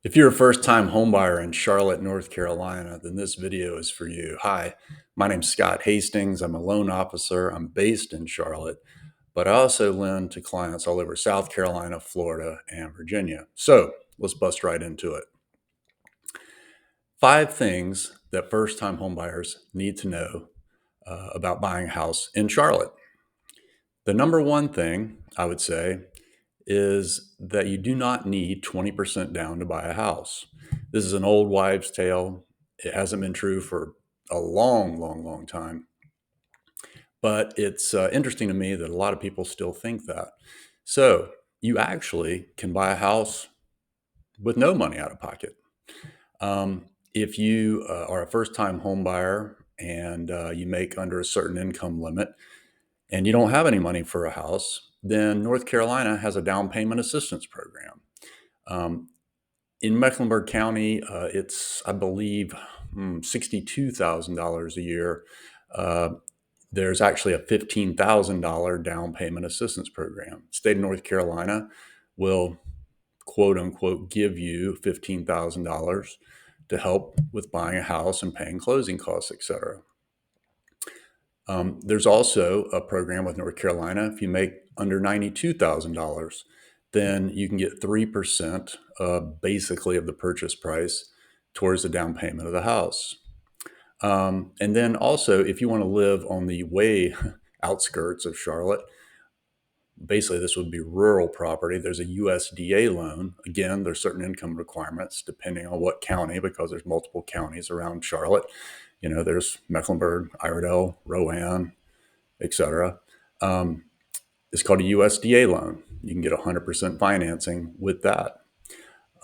If you're a first-time homebuyer in Charlotte, North Carolina, then this video is for you. Hi, my name's Scott Hastings. I'm a loan officer. I'm based in Charlotte, but I also lend to clients all over South Carolina, Florida, and Virginia. So let's bust right into it. 5 things that first-time homebuyers need to know about buying a house in Charlotte. The number one thing I would say is that you do not need 20% down to buy a house. This is an old wives' tale. It hasn't been true for a long, long, long time. But it's interesting to me that a lot of people still think that. So you actually can buy a house with no money out of pocket. If you are a first time home buyer and you make under a certain income limit and you don't have any money for a house, then North Carolina has a down payment assistance program. Um, in Mecklenburg County, it's, I believe, $62,000 a year. Uh, there's actually a $15,000 down payment assistance program. State of North Carolina will quote unquote give you $15,000 to help with buying a house and paying closing costs, etc. There's also a program with North Carolina. If you make under $92,000, then you can get 3% basically of the purchase price towards the down payment of the house. And then also, if you want to live on the way outskirts of Charlotte, basically this would be rural property. There's a USDA loan. Again, there's certain income requirements depending on what county, because there's multiple counties around Charlotte. You know, there's Mecklenburg, Iredell, Rowan, etc. It's called a USDA loan. You can get 100% financing with that.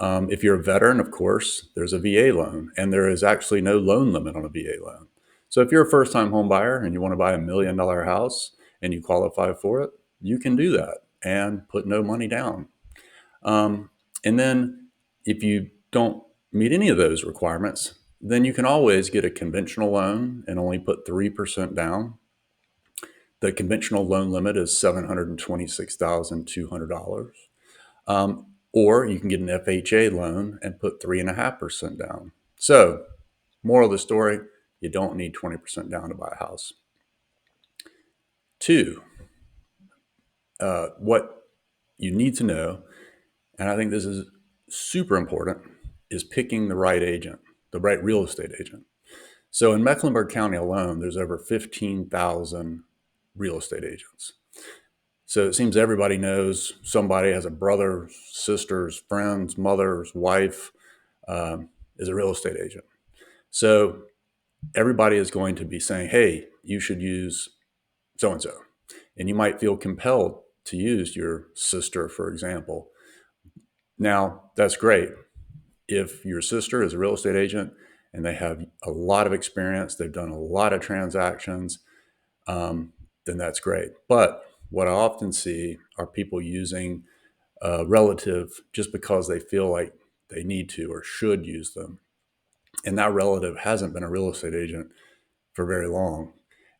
If you're a veteran, of course, there's a VA loan, and there is actually no loan limit on a VA loan. So if you're a first-time home buyer and you want to buy $1 million house and you qualify for it, you can do that and put no money down. And then if you don't meet any of those requirements, then you can always get a conventional loan and only put 3% down. The conventional loan limit is $726,200. Or you can get an FHA loan and put 3.5% down. So, moral of the story, you don't need 20% down to buy a house. 2, what you need to know, and I think this is super important, is picking the right agent, the right real estate agent. So in Mecklenburg County alone, there's over 15,000 real estate agents. So it seems everybody knows somebody, has a brother, sister's, friend's, mother's, wife, is a real estate agent. So everybody is going to be saying, hey, you should use so-and-so. And you might feel compelled to use your sister, for example. Now, that's great. If your sister is a real estate agent and they have a lot of experience, they've done a lot of transactions, then that's great. But what I often see are people using a relative just because they feel like they need to or should use them. And that relative hasn't been a real estate agent for very long.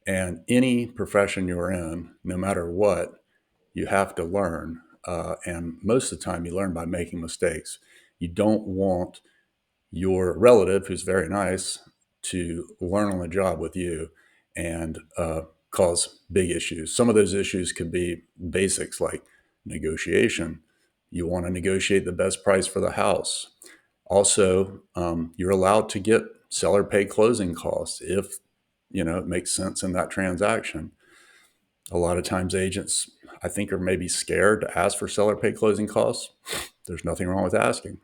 And any profession you're in, no matter what, you have to learn. And most of the time, you learn by making mistakes. You don't want your relative, who's very nice, to learn on the job with you and cause big issues. Some of those issues could be basics like negotiation. You want to negotiate the best price for the house. Also, you're allowed to get seller pay closing costs if it makes sense in that transaction. A lot of times agents, I think, are maybe scared to ask for seller pay closing costs. There's nothing wrong with asking.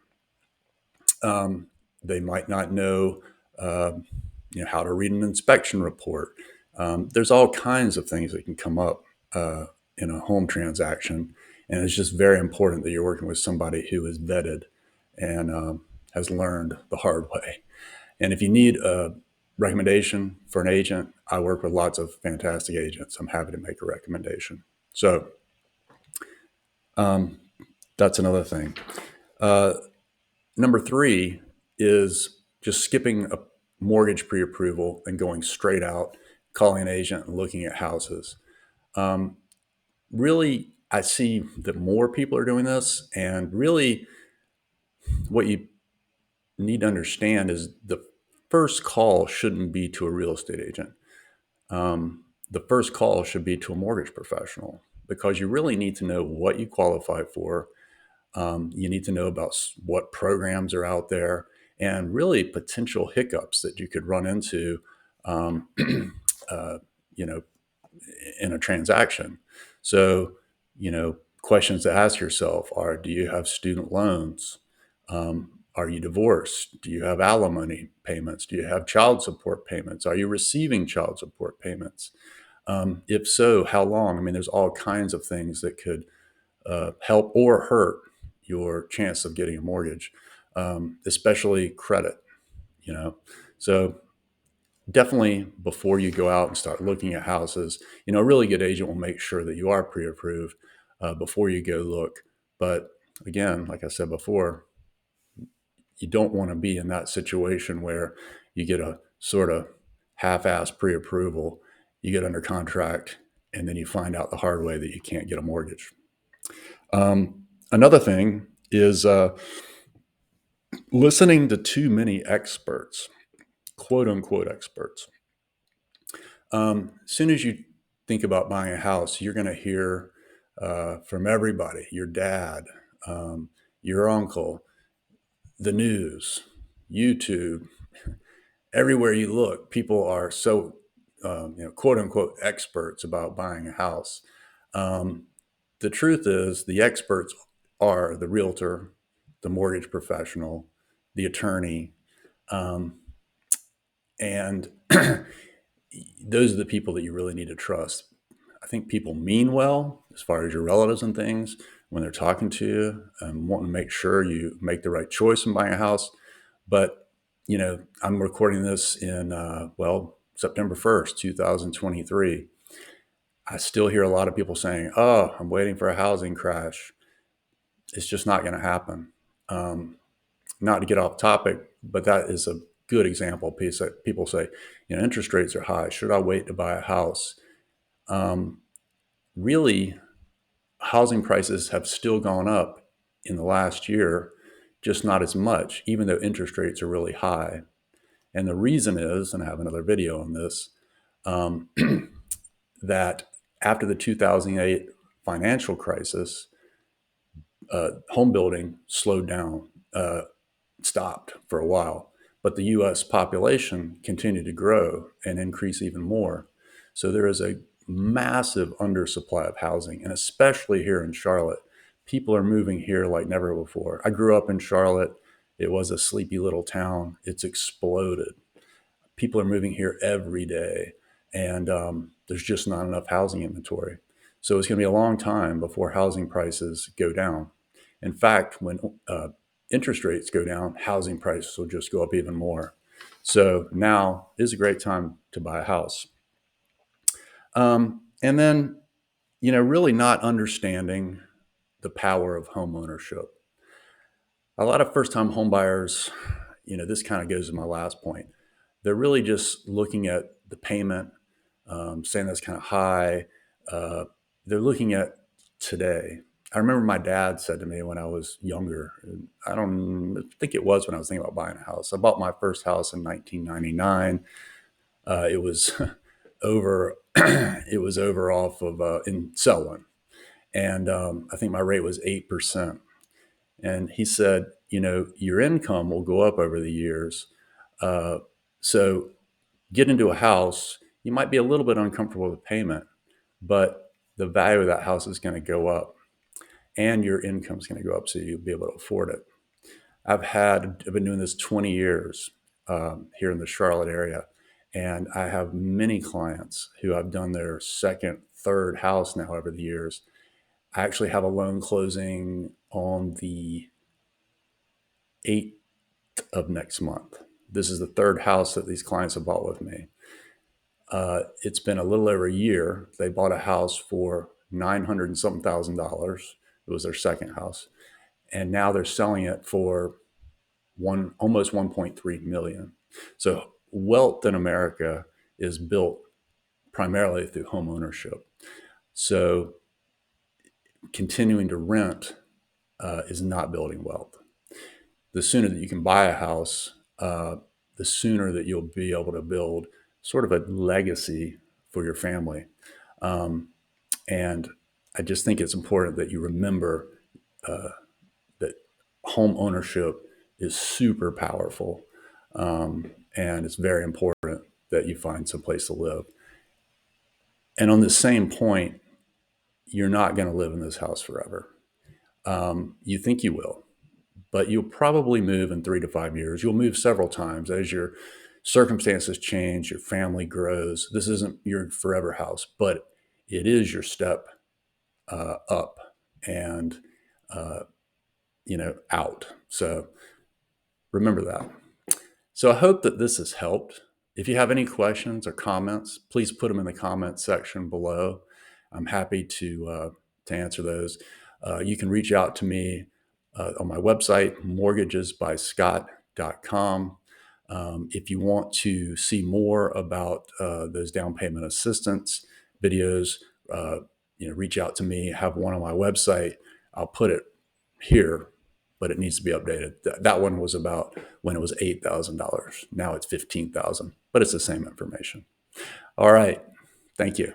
They might not know, how to read an inspection report. There's all kinds of things that can come up in a home transaction, and it's just very important that you're working with somebody who is vetted and has learned the hard way. And if you need a recommendation for an agent, I work with lots of fantastic agents. I'm happy to make a recommendation. So that's another thing. Number 3 is just skipping a mortgage pre-approval and going straight out, calling an agent and looking at houses. Really, I see that more people are doing this, and really what you need to understand is the first call shouldn't be to a real estate agent. The first call should be to a mortgage professional, because you really need to know what you qualify for. You need to know about what programs are out there, and really potential hiccups that you could run into, um, uh, you know, in a transaction. So, questions to ask yourself are: do you have student loans? Are you divorced? Do you have alimony payments? Do you have child support payments? Are you receiving child support payments? If so, how long? I mean, there's all kinds of things that could help or hurt your chance of getting a mortgage, especially credit. You know, so definitely before you go out and start looking at houses, a really good agent will make sure that you are pre-approved before you go look. But again, like I said before, you don't want to be in that situation where you get a sort of half-ass pre-approval, you get under contract, and then you find out the hard way that you can't get a mortgage. Another thing is listening to too many experts, quote unquote experts. As soon as you think about buying a house, you're going to hear from everybody: your dad, your uncle, the news, YouTube. Everywhere you look, people are so, quote unquote experts about buying a house. Um, the truth is, the experts are the realtor, the mortgage professional, the attorney, um, and those are the people that you really need to trust. I think people mean well as far as your relatives and things when they're talking to you and wanting to make sure you make the right choice in buying a house. But, I'm recording this in, September 1st, 2023. I still hear a lot of people saying, oh, I'm waiting for a housing crash. It's just not going to happen. Um, Not to get off topic, but that is a good example piece that people say, interest rates are high. Should I wait to buy a house? Um, Really, housing prices have still gone up in the last year, just not as much, even though interest rates are really high. And the reason is, and I have another video on this, um, that after the 2008 financial crisis, home building slowed down, stopped for a while, but the US population continued to grow and increase even more. So there is a massive undersupply of housing, and especially here in Charlotte. People are moving here like never before. I grew up in Charlotte. It was a sleepy little town. It's exploded. People are moving here every day, and there's just not enough housing inventory. So it's going to be a long time before housing prices go down. In fact, when interest rates go down, housing prices will just go up even more. So now is a great time to buy a house. And then, really not understanding the power of home ownership. A lot of first time home buyers, this kind of goes to my last point. They're really just looking at the payment, saying that's kind of high. Uh, they're looking at today. I remember my dad said to me when I was younger, I don't think it was when I was thinking about buying a house. I bought my first house in 1999. It was over, it was over off of in Selwyn, and I think my rate was 8%. And he said, your income will go up over the years. Uh, so get into a house, you might be a little bit uncomfortable with the payment, but the value of that house is going to go up and your income is going to go up, so you'll be able to afford it. I've been doing this 20 years here in the Charlotte area, and I have many clients who have done their second, third house now over the years. I actually have a loan closing on the 8th of next month. This is the third house that these clients have bought with me. It's been a little over a year. They bought a house for 900 and something $1,000. It was their second house, and now they're selling it for almost 1.3 million. So wealth in America is built primarily through home ownership. So continuing to rent is not building wealth. the sooner that you can buy a house, the sooner that you'll be able to build sort of a legacy for your family. And I just think it's important that you remember that home ownership is super powerful. And it's very important that you find some place to live. And on the same point, you're not going to live in this house forever. You think you will, but you'll probably move in 3 to 5 years. You'll move several times as your circumstances change, your family grows. This isn't your forever house, but it is your step up and out. So remember that. So I hope that this has helped. If you have any questions or comments, please put them in the comments section below. I'm happy to answer those. You can reach out to me on my website, mortgagesbyscott.com. If you want to see more about those down payment assistance videos, reach out to me. Have one on my website. I'll put it here, but it needs to be updated. That one was about when it was $8,000. Now it's $15,000, but it's the same information. All right. Thank you.